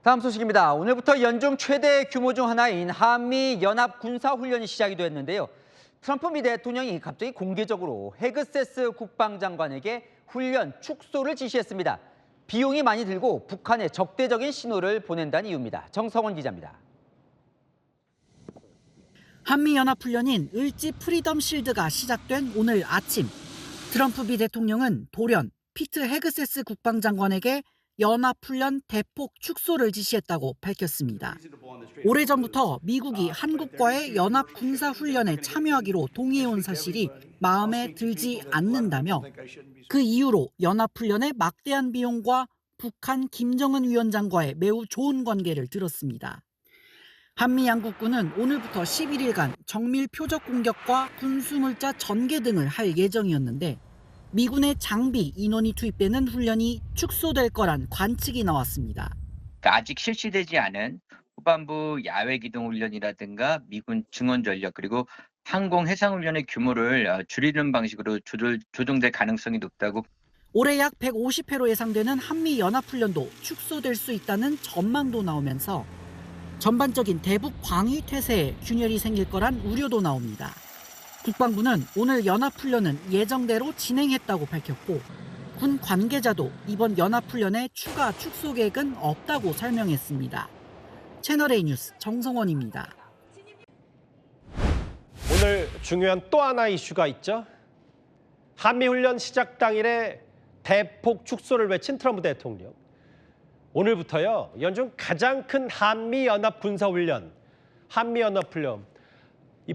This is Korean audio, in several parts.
다음 소식입니다. 오늘부터 연중 최대 규모 중 하나인 한미 연합 군사 훈련이 시작이 됐는데요. 트럼프 미 대통령이 갑자기 공개적으로 헤그세스 국방장관에게 훈련 축소를 지시했습니다. 비용이 많이 들고 북한에 적대적인 신호를 보낸다는 이유입니다. 정성원 기자입니다. 한미연합훈련인 을지 프리덤 실드가 시작된 오늘 아침, 트럼프 미 대통령은 돌연 피트 헤그세스 국방장관에게 연합훈련 대폭 축소를 지시했다고 밝혔습니다. 오래전부터 미국이 한국과의 연합 군사훈련에 참여하기로 동의해온 사실이 마음에 들지 않는다며 그 이유로 연합훈련의 막대한 비용과 북한 김정은 위원장과의 매우 좋은 관계를 들었습니다. 한미 양국군은 오늘부터 11일간 정밀 표적 공격과 군수물자 전개 등을 할 예정이었는데 미군의 장비, 인원이 투입되는 훈련이 축소될 거란 관측이 나왔습니다. 아직 실시되지 않은 후반부 야외 기동 훈련이라든가 미군 증원 전력 그리고 항공 해상 훈련의 규모를 줄이는 방식으로 조정될 가능성이 높다고. 올해 약 150회로 예상되는 한미 연합훈련도 축소될 수 있다는 전망도 나오면서 전반적인 대북 방위 태세에 균열이 생길 거란 우려도 나옵니다. 국방부는 오늘 연합훈련은 예정대로 진행했다고 밝혔고 군 관계자도 이번 연합훈련에 추가 축소 계획은 없다고 설명했습니다. 채널A 뉴스 정성원입니다. 오늘 중요한 또 하나 이슈가 있죠. 한미훈련 시작 당일에 대폭 축소를 외친 트럼프 대통령. 오늘부터요, 연중 가장 큰 한미연합 군사훈련, 한미연합훈련,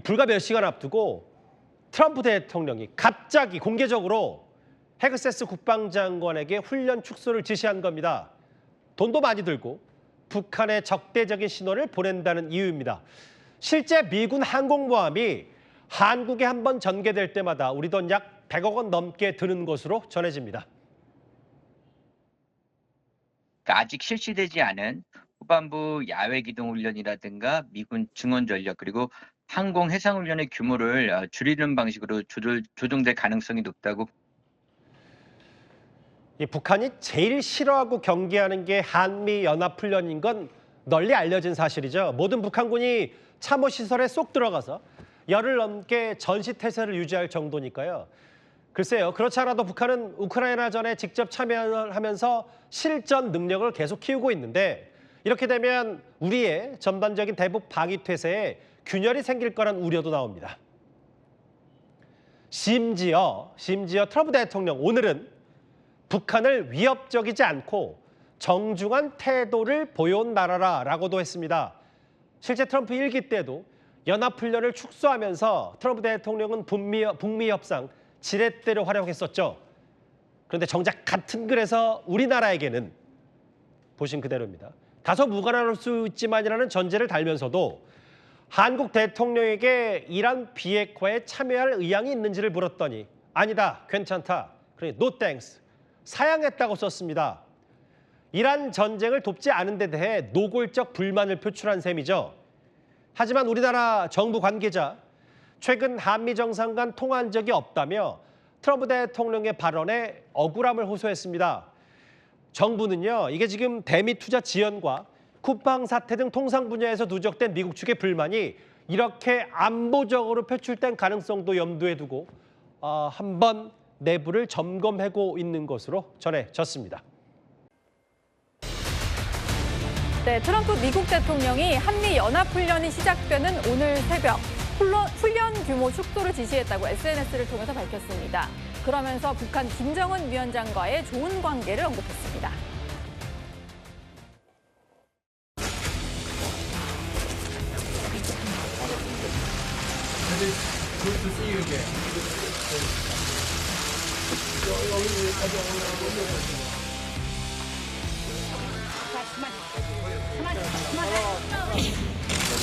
불과 몇 시간 앞두고 트럼프 대통령이 갑자기 공개적으로 헤그세스 국방장관에게 훈련 축소를 지시한 겁니다. 돈도 많이 들고 북한에 적대적인 신호를 보낸다는 이유입니다. 실제 미군 항공모함이 한국에 한번 전개될 때마다 우리 돈 약 100억 원 넘게 드는 것으로 전해집니다. 아직 실시되지 않은 후반부 야외 기동 훈련이라든가 미군 증원 전력 그리고 항공 해상 훈련의 규모를 줄이는 방식으로 조정될 가능성이 높다고. 북한이 제일 싫어하고 경계하는 게 한미 연합 훈련인 건 널리 알려진 사실이죠. 모든 북한군이 참호 시설에 쏙 들어가서 열흘 넘게 전시 태세를 유지할 정도니까요. 글쎄요, 그렇지 않아도 북한은 우크라이나전에 직접 참여하면서 실전 능력을 계속 키우고 있는데 이렇게 되면 우리의 전반적인 대북 방위 태세에 균열이 생길 거란 우려도 나옵니다. 심지어 트럼프 대통령 오늘은 북한을 위협적이지 않고 정중한 태도를 보여온 나라라고도 했습니다. 실제 트럼프 일기 때도 연합훈련을 축소하면서 트럼프 대통령은 북미 협상 지렛대로 활용했었죠. 그런데 정작 같은 글에서 우리나라에게는 보신 그대로입니다. 다소 무관할 수 있지만이라는 전제를 달면서도 한국 대통령에게 이란 비핵화에 참여할 의향이 있는지를 물었더니 아니다, 괜찮다, 그러니 no thanks, 사양했다고 썼습니다. 이란 전쟁을 돕지 않은 데 대해 노골적 불만을 표출한 셈이죠. 하지만 우리나라 정부 관계자, 최근 한미 정상 간 통화한 적이 없다며 트럼프 대통령의 발언에 억울함을 호소했습니다. 정부는요, 이게 지금 대미 투자 지연과 쿠팡 사태 등 통상 분야에서 누적된 미국 측의 불만이 이렇게 안보적으로 표출된 가능성도 염두에 두고 한번 내부를 점검하고 있는 것으로 전해졌습니다. 네, 트럼프 미국 대통령이 한미 연합훈련이 시작되는 오늘 새벽 훈련 규모 축소를 지시했다고 SNS를 통해서 밝혔습니다. 그러면서 북한 김정은 위원장과의 좋은 관계를 언급했습니다.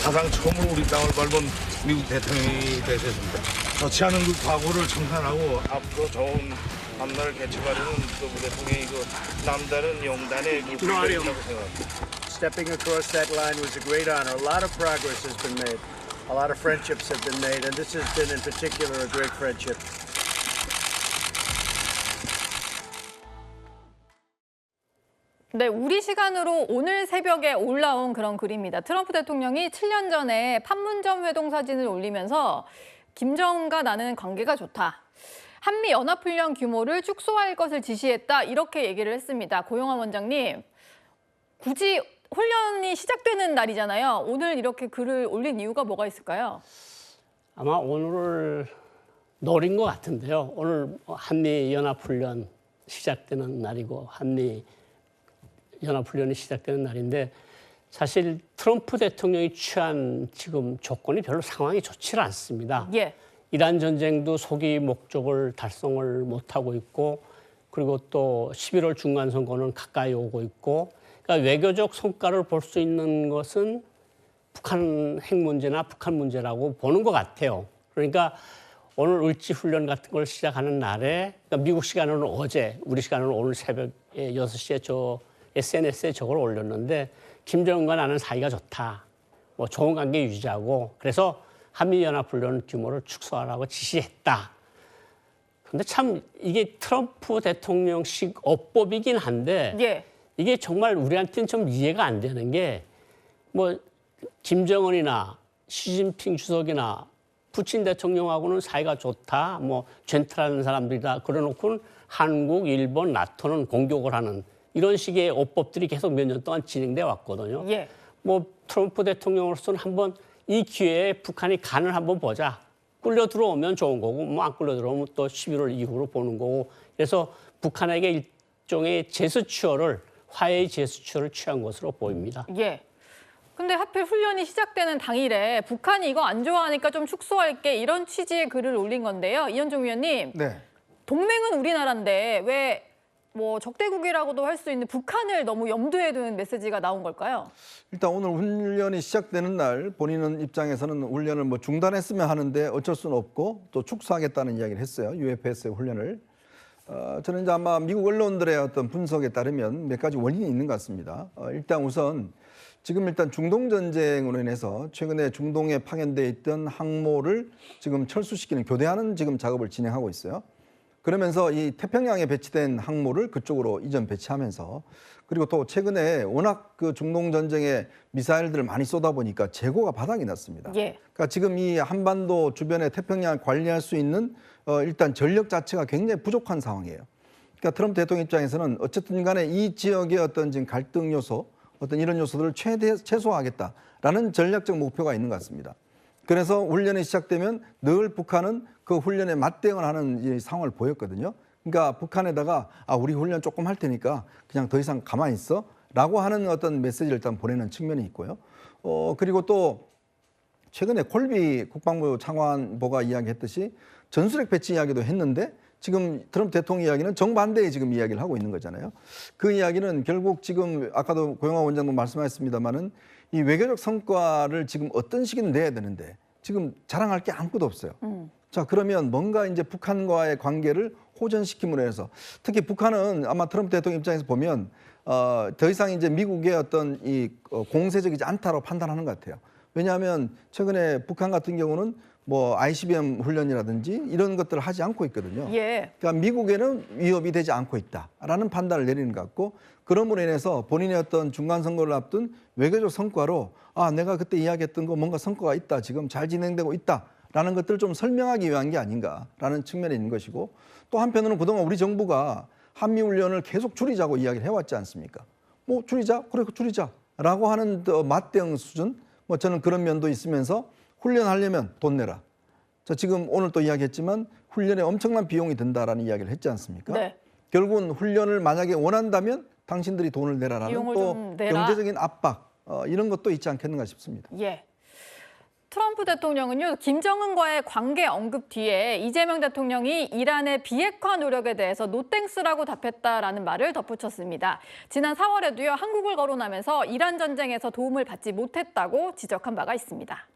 사상 처음으로 우리 땅을 밟은 미국 대통령이 되셨습니다. 좋지 않은 그 과거를 청산하고 앞으로 좋은 앞날을 개척하려는 그 대통령이 그 남다른 용단의 그 분량이라고 생각합니다. Stepping across that line was a great honor. A lot of progress has been made. A lot of friendships have been made, and this has been in particular a great friendship. 네, 우리 시간으로 오늘 새벽에 올라온 그런 글입니다. 트럼프 대통령이 7년 전에 판문점 회동 사진을 올리면서 김정은과 나는 관계가 좋다. 한미 연합훈련 규모를 축소할 것을 지시했다. 이렇게 얘기를 했습니다. 고용환 원장님, 굳이 훈련이 시작되는 날이잖아요. 오늘 이렇게 글을 올린 이유가 뭐가 있을까요? 아마 오늘을 노린 것 같은데요. 오늘 한미 연합훈련 시작되는 날이고 한미 연합훈련이 시작되는 날인데 사실 트럼프 대통령이 취한 지금 조건이 별로 상황이 좋지 않습니다. 예. 이란 전쟁도 소기 목적을 달성을 못하고 있고 그리고 또 11월 중간선거는 가까이 오고 있고 그러니까 외교적 성과를 볼 수 있는 것은 북한 핵 문제나 북한 문제라고 보는 것 같아요. 그러니까 오늘 을지훈련 같은 걸 시작하는 날에 그러니까 미국 시간으로는 어제, 우리 시간으로는 오늘 새벽 6시에 저 SNS에 저걸 올렸는데 김정은과 나는 사이가 좋다. 뭐 좋은 관계 유지하고 그래서 한미연합훈련 규모를 축소하라고 지시했다. 그런데 참 이게 트럼프 대통령식 어법이긴 한데 예. 이게 정말 우리한테는 좀 이해가 안 되는 게 뭐 김정은이나 시진핑 주석이나 푸친 대통령하고는 사이가 좋다. 뭐 젠틀한 사람들이다. 그래놓고는 한국, 일본, 나토는 공격을 하는 이런 식의 어법들이 계속 몇 년 동안 진행돼 왔거든요. 예. 뭐 트럼프 대통령으로서는 한번 이 기회에 북한이 간을 한번 보자. 끌려 들어오면 좋은 거고 뭐 안 끌려 들어오면 또 11월 이후로 보는 거고 그래서 북한에게 일종의 제스처를 화해의 제스처를 취한 것으로 보입니다. 예. 근데 하필 훈련이 시작되는 당일에 북한이 이거 안 좋아하니까 좀 축소할게 이런 취지의 글을 올린 건데요. 이현종 위원님, 네. 동맹은 우리나라인데 왜 뭐 적대국이라고도 할 수 있는 북한을 너무 염두에 두는 메시지가 나온 걸까요? 일단 오늘 훈련이 시작되는 날 본인은 입장에서는 훈련을 뭐 중단했으면 하는데 어쩔 수는 없고 또 축소하겠다는 이야기를 했어요. UFS 훈련을. 저는 이제 아마 미국 언론들의 어떤 분석에 따르면 몇 가지 원인이 있는 것 같습니다. 일단 우선 지금 일단 중동 전쟁으로 인해서 최근에 중동에 파견돼 있던 항모를 지금 철수시키는 교대하는 지금 작업을 진행하고 있어요. 그러면서 이 태평양에 배치된 항모를 그쪽으로 이전 배치하면서 그리고 또 최근에 워낙 그 중동 전쟁에 미사일들을 많이 쏘다 보니까 재고가 바닥이 났습니다. 예. 그러니까 지금 이 한반도 주변의 태평양을 관리할 수 있는 일단 전력 자체가 굉장히 부족한 상황이에요. 그러니까 트럼프 대통령 입장에서는 어쨌든 간에 이 지역의 어떤 지금 갈등 요소, 어떤 이런 요소들을 최소화하겠다라는 전략적 목표가 있는 것 같습니다. 그래서 훈련이 시작되면 늘 북한은 그 훈련에 맞대응을 하는 이 상황을 보였거든요. 그러니까 북한에다가 우리 훈련 조금 할 테니까 그냥 더 이상 가만히 있어 라고 하는 어떤 메시지를 일단 보내는 측면이 있고요. 그리고 또 최근에 콜비 국방부 차관보가 이야기했듯이 전술핵 배치 이야기도 했는데 지금 트럼프 대통령 이야기는 정반대의 지금 이야기를 하고 있는 거잖아요. 그 이야기는 결국 지금 아까도 고용환 원장도 말씀하셨습니다마는 이 외교적 성과를 지금 어떤 식이든 내야 되는데 지금 자랑할 게 아무것도 없어요. 자, 그러면 뭔가 이제 북한과의 관계를 호전시킴으로 해서 특히 북한은 아마 트럼프 대통령 입장에서 보면 더 이상 이제 미국의 어떤 이 공세적이지 않다고 판단하는 것 같아요. 왜냐하면 최근에 북한 같은 경우는 뭐 ICBM 훈련이라든지 이런 것들을 하지 않고 있거든요. 예. 그러니까 미국에는 위협이 되지 않고 있다라는 판단을 내리는 것 같고 그럼으로 인해서 본인의 어떤 중간 선거를 앞둔 외교적 성과로 내가 그때 이야기했던 거 뭔가 성과가 있다. 지금 잘 진행되고 있다라는 것들을 좀 설명하기 위한 게 아닌가라는 측면이 있는 것이고 또 한편으로는 그동안 우리 정부가 한미 훈련을 계속 줄이자고 이야기를 해왔지 않습니까? 뭐 줄이자? 그래 줄이자라고 하는 맞대응 수준 뭐 저는 그런 면도 있으면서 훈련하려면 돈 내라. 자, 지금 오늘 또 이야기했지만 훈련에 엄청난 비용이 든다라는 이야기를 했지 않습니까? 네. 결국은 훈련을 만약에 원한다면 당신들이 돈을 내라라는 비용을 또 좀 내라. 경제적인 압박 이런 것도 있지 않겠는가 싶습니다. 예. 트럼프 대통령은요, 김정은과의 관계 언급 뒤에 이재명 대통령이 이란의 비핵화 노력에 대해서 노땡스라고 답했다라는 말을 덧붙였습니다. 지난 4월에도요, 한국을 거론하면서 이란 전쟁에서 도움을 받지 못했다고 지적한 바가 있습니다.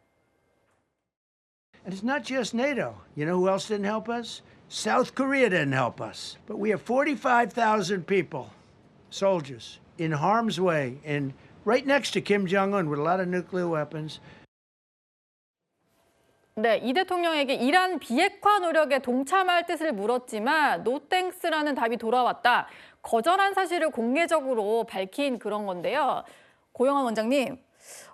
And it's not just NATO. You know who else didn't help us? South Korea didn't help us. But we have 45,000 people, soldiers, in harm's way, and right next to Kim Jong-un with a lot of nuclear weapons. 네, 이 대통령에게 이란 비핵화 노력에 동참할 뜻을 물었지만 노땡스라는 답이 돌아왔다. 거절한 사실을 공개적으로 밝힌 그런 건데요. 고영한 원장님,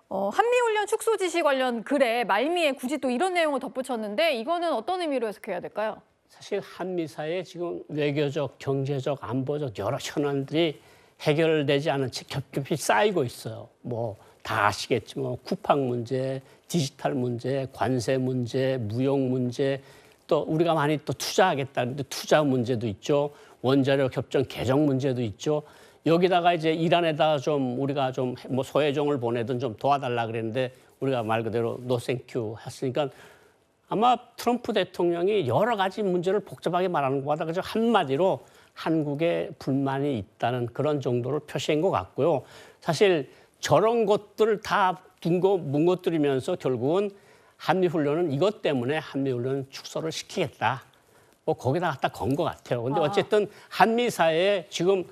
한미훈련 축소 지시 관련 글에 말미에 굳이 또 이런 내용을 덧붙였는데 이거는 어떤 의미로 해석해야 될까요? 사실 한미 사이에 지금 외교적, 경제적, 안보적 여러 현안들이 해결되지 않은 채 겹겹이 쌓이고 있어요. 뭐 다 아시겠지만 쿠팡 문제, 디지털 문제, 관세 문제, 무역 문제, 또 우리가 많이 또 투자하겠다는데 투자 문제도 있죠. 원자력 협정 개정 문제도 있죠. 여기다가 이제 이란에다가 좀 우리가 좀 뭐 소혜종을 보내든 좀 도와달라 그랬는데 우리가 말 그대로 노생큐 했으니까 아마 트럼프 대통령이 여러 가지 문제를 복잡하게 말하는 것보다 그저 한마디로 한국에 불만이 있다는 그런 정도를 표시한 것 같고요. 사실 저런 것들을 다 뭉거뜨리면서 결국은 한미훈련은 이것 때문에 한미훈련 축소를 시키겠다. 뭐 거기다 갖다 건 것 같아요. 근데 어쨌든 한미 사이에 지금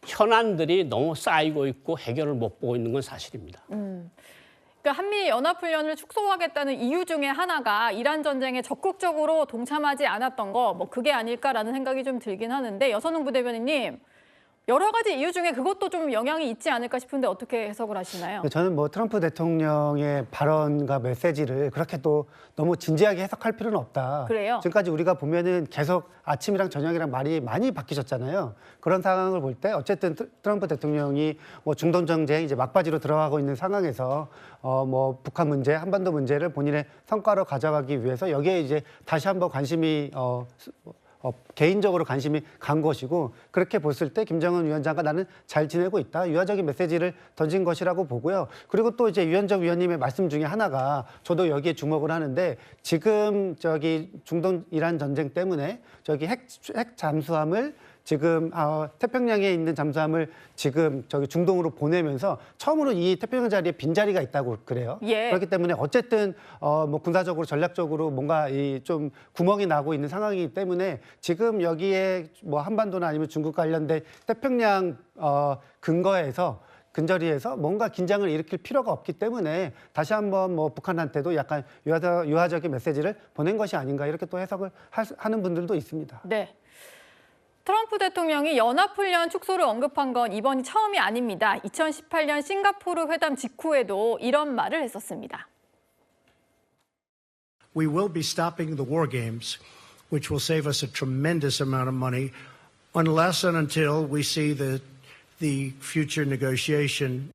현안들이 너무 쌓이고 있고 해결을 못 보고 있는 건 사실입니다. 그러니까 한미 연합훈련을 축소하겠다는 이유 중에 하나가 이란 전쟁에 적극적으로 동참하지 않았던 거, 뭐 그게 아닐까라는 생각이 좀 들긴 하는데 여선웅 부대변인님, 여러 가지 이유 중에 그것도 좀 영향이 있지 않을까 싶은데 어떻게 해석을 하시나요? 저는 뭐 트럼프 대통령의 발언과 메시지를 그렇게 또 너무 진지하게 해석할 필요는 없다. 그래요? 지금까지 우리가 보면은 계속 아침이랑 저녁이랑 말이 많이 바뀌셨잖아요. 그런 상황을 볼 때 어쨌든 트럼프 대통령이 뭐 중동 전쟁 이제 막바지로 들어가고 있는 상황에서 뭐 북한 문제, 한반도 문제를 본인의 성과로 가져가기 위해서 여기에 이제 다시 한번 관심이 개인적으로 관심이 간 것이고 그렇게 봤을 때 김정은 위원장과 나는 잘 지내고 있다. 유화적인 메시지를 던진 것이라고 보고요. 그리고 또 이제 유현정 위원님의 말씀 중에 하나가 저도 여기에 주목을 하는데 지금 저기 중동 이란 전쟁 때문에 저기 핵 잠수함을 지금 태평양에 있는 잠수함을 지금 저기 중동으로 보내면서 처음으로 이 태평양 자리에 빈자리가 있다고 그래요. 예. 그렇기 때문에 어쨌든 뭐 군사적으로 전략적으로 뭔가 이 좀 구멍이 나고 있는 상황이기 때문에 지금 여기에 뭐 한반도나 아니면 중국 관련된 태평양 근저리에서 뭔가 긴장을 일으킬 필요가 없기 때문에 다시 한번 뭐 북한한테도 약간 유화적인 메시지를 보낸 것이 아닌가 이렇게 또 해석을 하는 분들도 있습니다. 네. 트럼프 대통령이 연합훈련 축소를 언급한 건 이번이 처음이 아닙니다. 2018년 싱가포르 회담 직후에도 이런 말을 했었습니다. We will be stopping the war games, which will save us a tremendous amount of money, unless and until we see the future negotiation.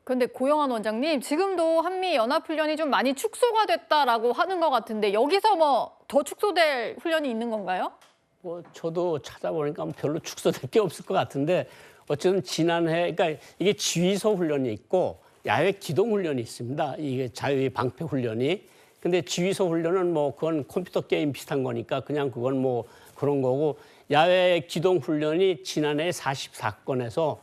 그런데 고영한 원장님, 지금도 한미 연합훈련이 좀 많이 축소가 됐다라고 하는 것 같은데 여기서 뭐 더 축소될 훈련이 있는 건가요? 뭐 저도 찾아보니까 별로 축소될 게 없을 것 같은데 어쨌든 지난해 그러니까 이게 지휘소 훈련이 있고 야외 기동 훈련이 있습니다. 이게 자유의 방패 훈련이. 근데 지휘소 훈련은 뭐 그건 컴퓨터 게임 비슷한 거니까 그냥 그건 뭐 그런 거고 야외 기동 훈련이 지난해 44건에서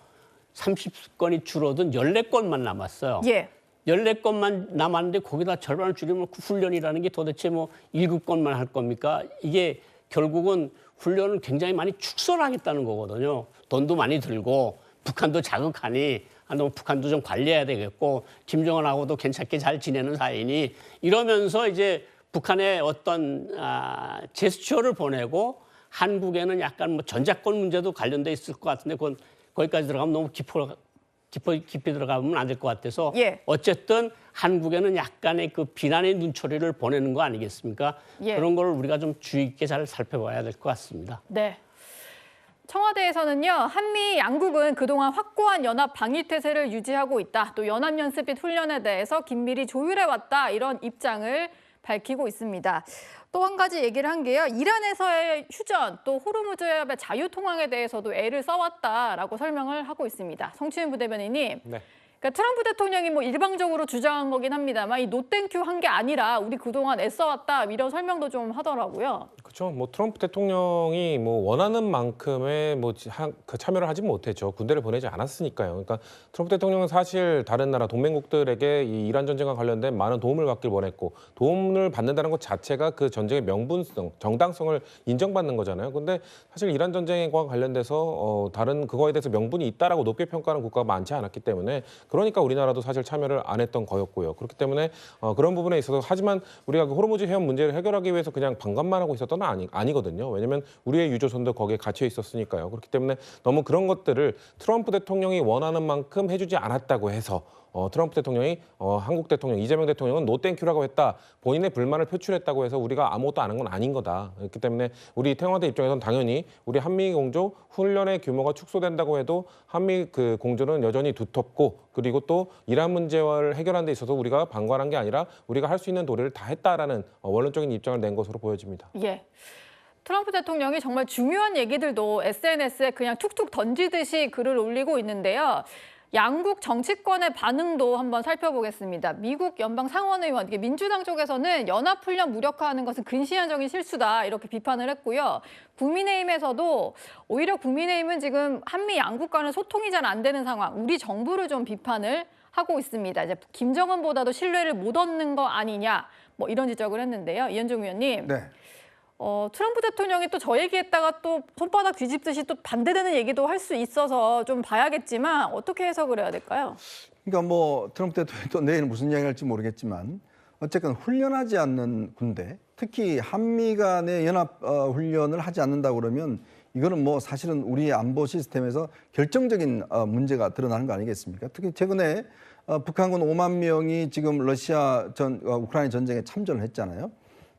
30건이 줄어든 14건만 남았어요. 예. 14건만 남았는데 거기다 절반을 줄이면 훈련이라는 게 도대체 뭐 7건만 할 겁니까? 이게 결국은 훈련을 굉장히 많이 축소를 하겠다는 거거든요. 돈도 많이 들고 북한도 자극하니 너무 북한도 좀 관리해야 되겠고 김정은하고도 괜찮게 잘 지내는 사이니 이러면서 이제 북한의 어떤 제스처를 보내고 한국에는 약간 뭐 전자권 문제도 관련돼 있을 것 같은데 그건 거기까지 들어가면 너무 깊이 들어가면 안 될 것 같아서 예. 어쨌든 한국에는 약간의 그 비난의 눈초리를 보내는 거 아니겠습니까? 예. 그런 걸 우리가 좀 주의 있게 잘 살펴봐야 될 것 같습니다. 네. 청와대에서는요, 한미 양국은 그동안 확고한 연합 방위 태세를 유지하고 있다. 또 연합연습 및 훈련에 대해서 긴밀히 조율해왔다. 이런 입장을 밝히고 있습니다. 또 한 가지 얘기를 한 게요. 이란에서의 휴전, 또 호르무즈 해협의 자유통항에 대해서도 애를 써왔다라고 설명을 하고 있습니다. 성추인 부대변인님. 네. 그러니까 트럼프 대통령이 뭐 일방적으로 주장한 거긴 합니다만 이 노땡큐 한 게 아니라 우리 그동안 애써왔다 이런 설명도 좀 하더라고요. 그렇죠. 뭐 트럼프 대통령이 뭐 원하는 만큼의 그 참여를 하지 못했죠. 군대를 보내지 않았으니까요. 그러니까 트럼프 대통령은 사실 다른 나라 동맹국들에게 이 이란 전쟁과 관련된 많은 도움을 받길 원했고 도움을 받는다는 것 자체가 그 전쟁의 명분성, 정당성을 인정받는 거잖아요. 근데 사실 이란 전쟁과 관련돼서 다른 그거에 대해서 명분이 있다라고 높게 평가하는 국가가 많지 않았기 때문에 그러니까 우리나라도 사실 참여를 안 했던 거였고요. 그렇기 때문에 그런 부분에 있어서 하지만 우리가 그 호르무즈 해협 문제를 해결하기 위해서 그냥 방관만 하고 있었던 건 아니거든요. 왜냐하면 우리의 유조선도 거기에 갇혀 있었으니까요. 그렇기 때문에 너무 그런 것들을 트럼프 대통령이 원하는 만큼 해주지 않았다고 해서 트럼프 대통령이 한국 대통령 이재명 대통령은 노땡큐라고 했다. 본인의 불만을 표출했다고 해서 우리가 아무것도 안 한 건 아닌 거다. 그렇기 때문에 우리 태영한테 입장에서는 당연히 우리 한미 공조 훈련의 규모가 축소된다고 해도 한미 그 공조는 여전히 두텁고 그리고 또 이란 문제를 해결하는 데 있어서 우리가 방관한 게 아니라 우리가 할 수 있는 도리를 다 했다라는 원론적인 입장을 낸 것으로 보여집니다. 예. 트럼프 대통령이 정말 중요한 얘기들도 SNS에 그냥 툭툭 던지듯이 글을 올리고 있는데요. 양국 정치권의 반응도 한번 살펴보겠습니다. 미국 연방 상원의원, 민주당 쪽에서는 연합훈련 무력화하는 것은 근시안적인 실수다 이렇게 비판을 했고요. 국민의힘에서도 오히려 국민의힘은 지금 한미 양국 간의 소통이 잘 안 되는 상황, 우리 정부를 좀 비판을 하고 있습니다. 이제 김정은보다도 신뢰를 못 얻는 거 아니냐, 뭐 이런 지적을 했는데요. 이현종 의원님. 네. 트럼프 대통령이 또 저 얘기했다가 또 손바닥 뒤집듯이 또 반대되는 얘기도 할 수 있어서 좀 봐야겠지만 어떻게 해석을 해야 될까요? 그러니까 뭐 트럼프 대통령이 또 내일 무슨 이야기 할지 모르겠지만 어쨌든 훈련하지 않는 군대, 특히 한미 간의 연합 훈련을 하지 않는다 그러면 이거는 뭐 사실은 우리의 안보 시스템에서 결정적인 문제가 드러나는 거 아니겠습니까? 특히 최근에 북한군 5만 명이 지금 러시아 우크라이나 전쟁에 참전을 했잖아요.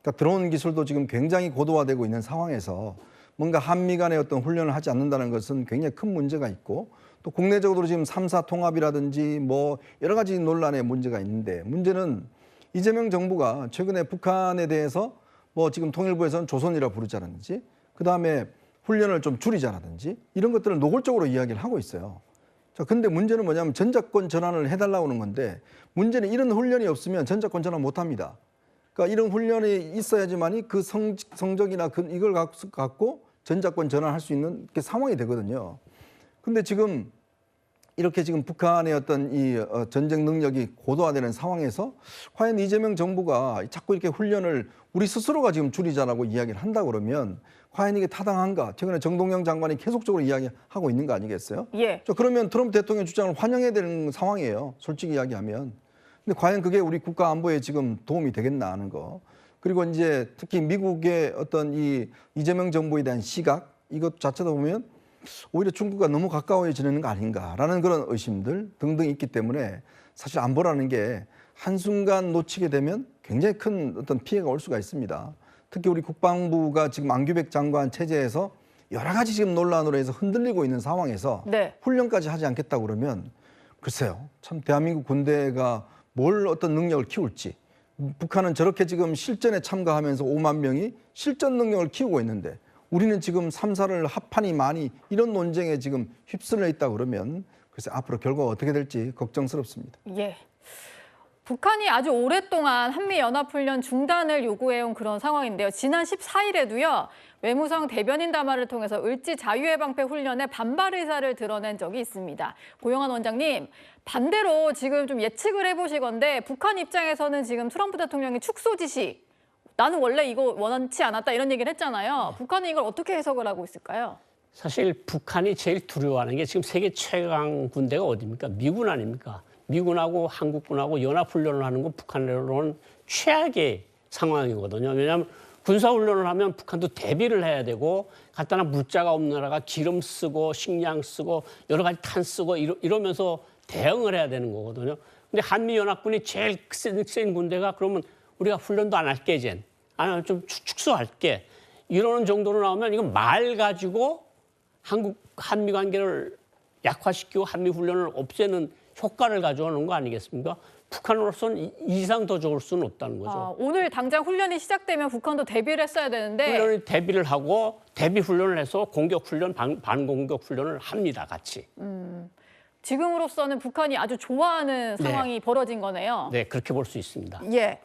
그러니까 드론 기술도 지금 굉장히 고도화되고 있는 상황에서 뭔가 한미 간의 어떤 훈련을 하지 않는다는 것은 굉장히 큰 문제가 있고 또 국내적으로 지금 3사 통합이라든지 뭐 여러 가지 논란의 문제가 있는데 문제는 이재명 정부가 최근에 북한에 대해서 뭐 지금 통일부에서는 조선이라 부르자든지 그다음에 훈련을 좀 줄이자라든지 이런 것들을 노골적으로 이야기를 하고 있어요. 자, 근데 문제는 뭐냐면 전작권 전환을 해달라고 하는 건데 문제는 이런 훈련이 없으면 전작권 전환 못 합니다. 그러니까 이런 훈련이 있어야지만이 그 성적이나 이걸 갖고 전작권 전환할 수 있는 상황이 되거든요. 근데 지금 이렇게 지금 북한의 어떤 이 전쟁 능력이 고도화되는 상황에서 과연 이재명 정부가 자꾸 이렇게 훈련을 우리 스스로가 지금 줄이자라고 이야기를 한다 그러면 과연 이게 타당한가? 최근에 정동영 장관이 계속적으로 이야기하고 있는 거 아니겠어요? 예. 자, 그러면 트럼프 대통령 주장을 환영해야 되는 상황이에요. 솔직히 이야기하면. 근데 과연 그게 우리 국가 안보에 지금 도움이 되겠나 하는 거. 그리고 이제 특히 미국의 어떤 이 이재명 정부에 대한 시각 이것 자체도 보면 오히려 중국과 너무 가까워지는 거 아닌가라는 그런 의심들 등등 있기 때문에 사실 안보라는 게 한순간 놓치게 되면 굉장히 큰 어떤 피해가 올 수가 있습니다. 특히 우리 국방부가 지금 안규백 장관 체제에서 여러 가지 지금 논란으로 해서 흔들리고 있는 상황에서 네. 훈련까지 하지 않겠다 그러면 글쎄요. 참 대한민국 군대가 뭘 어떤 능력을 키울지 북한은 저렇게 지금 실전에 참가하면서 5만 명이 실전 능력을 키우고 있는데 우리는 지금 3사를 합판이 많이 이런 논쟁에 지금 휩쓸려 있다 그러면 글쎄 앞으로 결과가 어떻게 될지 걱정스럽습니다. 예. 북한이 아주 오랫동안 한미연합훈련 중단을 요구해온 그런 상황인데요. 지난 14일에도요. 외무성 대변인 담화를 통해서 을지 자유해방패 훈련에 반발 의사를 드러낸 적이 있습니다. 고영한 원장님, 반대로 지금 좀 예측을 해보시건데 북한 입장에서는 지금 트럼프 대통령이 축소 지시, 나는 원래 이거 원치 않았다 이런 얘기를 했잖아요. 북한은 이걸 어떻게 해석을 하고 있을까요? 사실 북한이 제일 두려워하는 게 지금 세계 최강 군대가 어디입니까? 미군 아닙니까? 미군하고 한국군하고 연합훈련을 하는 건 북한으로는 최악의 상황이거든요. 왜냐하면 군사훈련을 하면 북한도 대비를 해야 되고 간단한 물자가 없는 나라가 기름 쓰고 식량 쓰고 여러 가지 탄 쓰고 이러면서 대응을 해야 되는 거거든요. 근데 한미연합군이 제일 센 군대가 그러면 우리가 훈련도 안 할게 이젠. 아니 좀 축소할게. 이러는 정도로 나오면 이건 말 가지고 한미 관계를 약화시키고 한미 훈련을 없애는 효과를 가져오는 거 아니겠습니까? 북한으로서는 이상 더 좋을 수는 없다는 거죠. 오늘 당장 훈련이 시작되면 북한도 대비를 했어야 되는데 훈련을 대비를 하고 대비 훈련을 해서 공격 훈련, 반공격 훈련을 합니다, 같이. 지금으로서는 북한이 아주 좋아하는 상황이 벌어진 거네요. 네, 그렇게 볼 수 있습니다. 예.